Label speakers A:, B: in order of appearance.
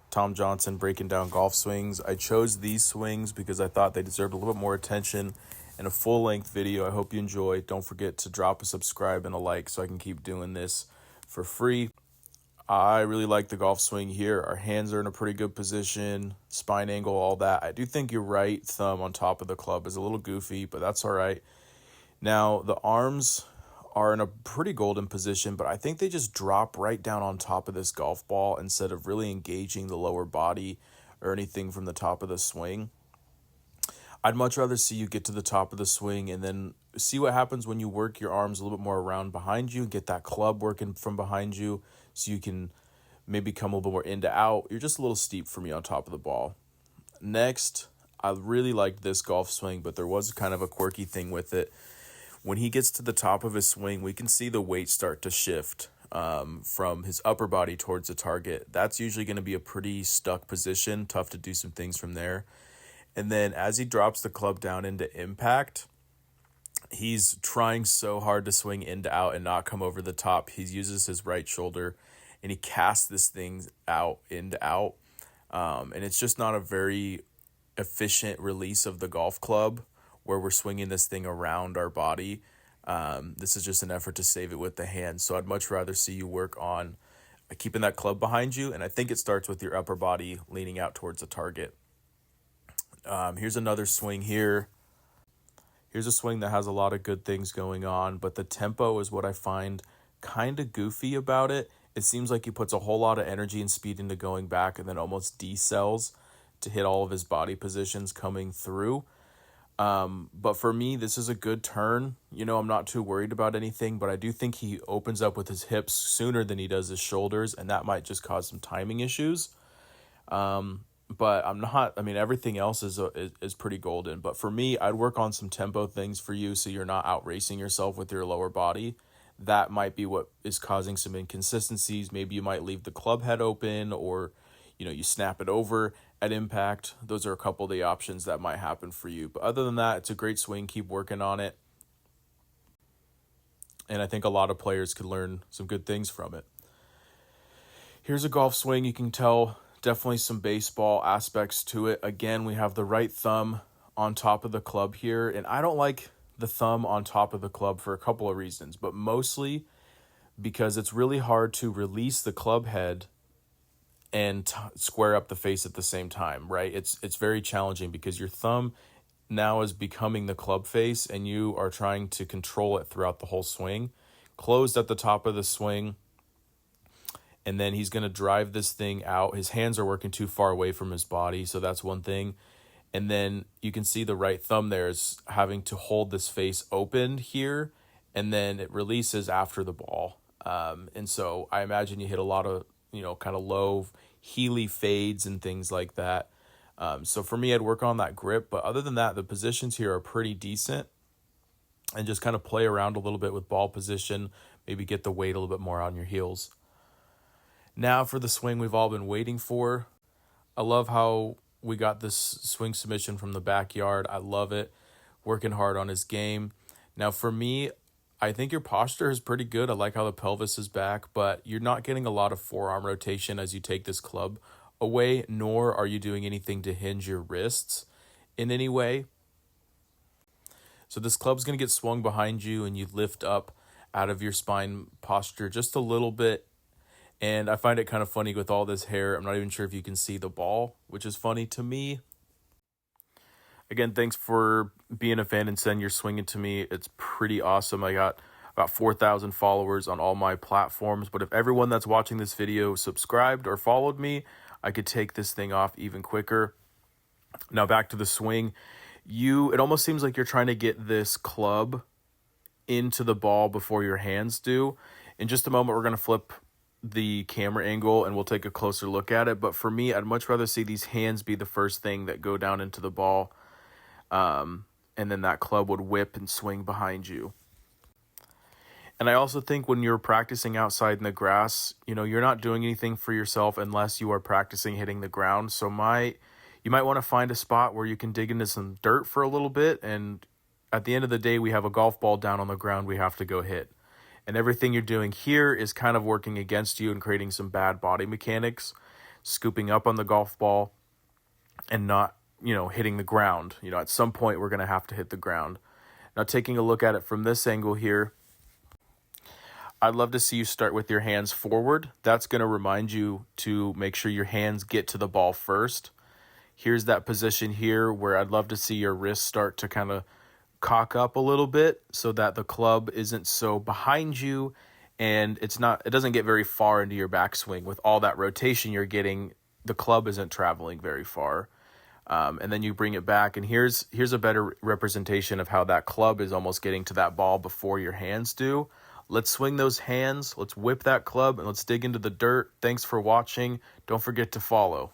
A: Tom Johnson breaking down golf swings. I chose these swings because I thought they deserved a little bit more attention and a full-length video. I hope you enjoy. Don't forget to drop a subscribe and a like so I can keep doing this for free. I really like the golf swing here. Our hands are in a pretty good position, spine angle, all that. I do think your right thumb on top of the club is a little goofy, but that's all right. Now, the arms are in a pretty golden position, but I think they just drop right down on top of this golf ball instead of really engaging the lower body or anything from the top of the swing. I'd much rather see you get to the top of the swing and then see what happens when you work your arms a little bit more around behind you, get that club working from behind you so you can maybe come a little bit more into out. You're just a little steep for me on top of the ball. Next, I really liked this golf swing, but there was kind of a quirky thing with it. When he gets to the top of his swing, we can see the weight start to shift from his upper body towards the target. That's usually going to be a pretty stuck position, tough to do some things from there. And then as he drops the club down into impact, he's trying so hard to swing into out and not come over the top. He uses his right shoulder and he casts this thing out into out. And it's just not a very efficient release of the golf club where we're swinging this thing around our body. This is just an effort to save it with the hand. So I'd much rather see you work on keeping that club behind you. And I think it starts with your upper body leaning out towards the target. Here's another swing here. Here's a swing that has a lot of good things going on, but the tempo is what I find kind of goofy about it. It seems like he puts a whole lot of energy and speed into going back and then almost decels to hit all of his body positions coming through. But for me, this is a good turn. I'm not too worried about anything, but I do think he opens up with his hips sooner than he does his shoulders, and that might just cause some timing issues. But everything else is pretty golden. But for me, I'd work on some tempo things for you so you're not out racing yourself with your lower body. That might be what is causing some inconsistencies. Maybe you might leave the club head open or, you snap it over at impact. Those are a couple of the options that might happen for you. But other than that, it's a great swing. Keep working on it. And I think a lot of players could learn some good things from it. Here's a golf swing. You can tell definitely some baseball aspects to it. Again, we have the right thumb on top of the club here. And I don't like the thumb on top of the club for a couple of reasons, but mostly because it's really hard to release the club head and square up the face at the same time, right? It's very challenging because your thumb now is becoming the club face and you are trying to control it throughout the whole swing. Closed at the top of the swing, and then he's going to drive this thing out. His hands are working too far away from his body, so that's one thing. And then you can see the right thumb there is having to hold this face open here, and then it releases after the ball. And so I imagine you hit a lot of kind of low Healy fades and things like that. So for me, I'd work on that grip. But other than that, the positions here are pretty decent. And just kind of play around a little bit with ball position. Maybe get the weight a little bit more on your heels. Now for the swing we've all been waiting for. I love how we got this swing submission from the backyard. I love it. Working hard on his game. Now for me, I think your posture is pretty good. I like how the pelvis is back, but you're not getting a lot of forearm rotation as you take this club away, nor are you doing anything to hinge your wrists in any way. So this club's going to get swung behind you and you lift up out of your spine posture just a little bit. And I find it kind of funny with all this hair. I'm not even sure if you can see the ball, which is funny to me. Again, thanks for being a fan and sending your swinging to me. It's pretty awesome. I got about 4,000 followers on all my platforms. But if everyone that's watching this video subscribed or followed me, I could take this thing off even quicker. Now back to the swing. It almost seems like you're trying to get this club into the ball before your hands do. In just a moment, we're going to flip the camera angle and we'll take a closer look at it. But for me, I'd much rather see these hands be the first thing that go down into the ball. And then that club would whip and swing behind you. And I also think when you're practicing outside in the grass, you're not doing anything for yourself unless you are practicing hitting the ground. So you might want to find a spot where you can dig into some dirt for a little bit. And at the end of the day, we have a golf ball down on the ground we have to go hit. And everything you're doing here is kind of working against you and creating some bad body mechanics. scooping up on the golf ball and not, hitting the ground. At some point we're going to have to hit the ground. Now, taking a look at it from this angle here, I'd love to see you start with your hands forward. That's going to remind you to make sure your hands get to the ball first. Here's that position here where I'd love to see your wrists start to kind of cock up a little bit so that the club isn't so behind you and it doesn't get very far into your backswing. With all that rotation you're getting, the club isn't traveling very far. And then you bring it back, and here's a better representation of how that club is almost getting to that ball before your hands do. Let's swing those hands, let's whip that club, and let's dig into the dirt. Thanks for watching. Don't forget to follow.